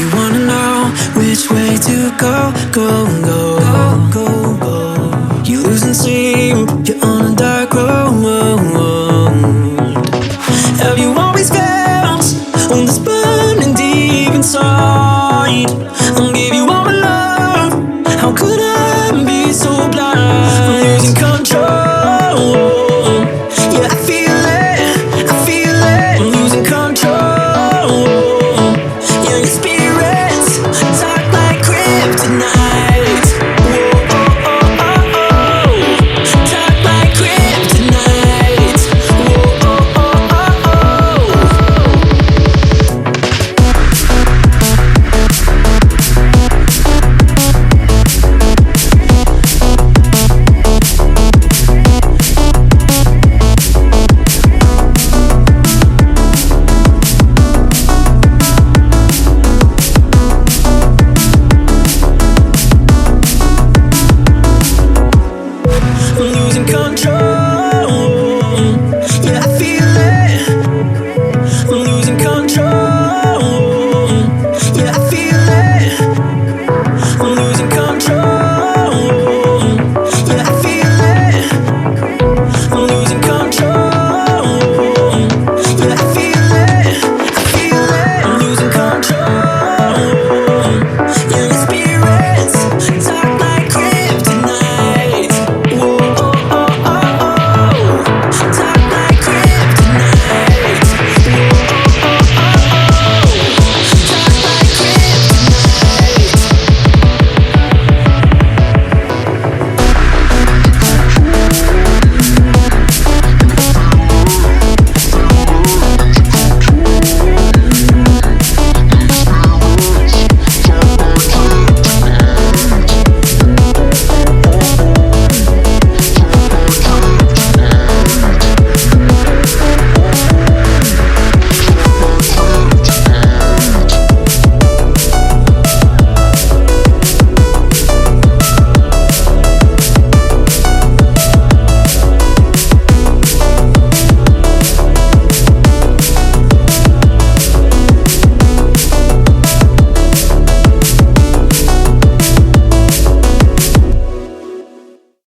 You wanna know which way to go, go, go, go, go. You're losing sleep, you're on a dark road. Have you always felt when this burning deep inside? I'll give you all my love. How could I be so blind?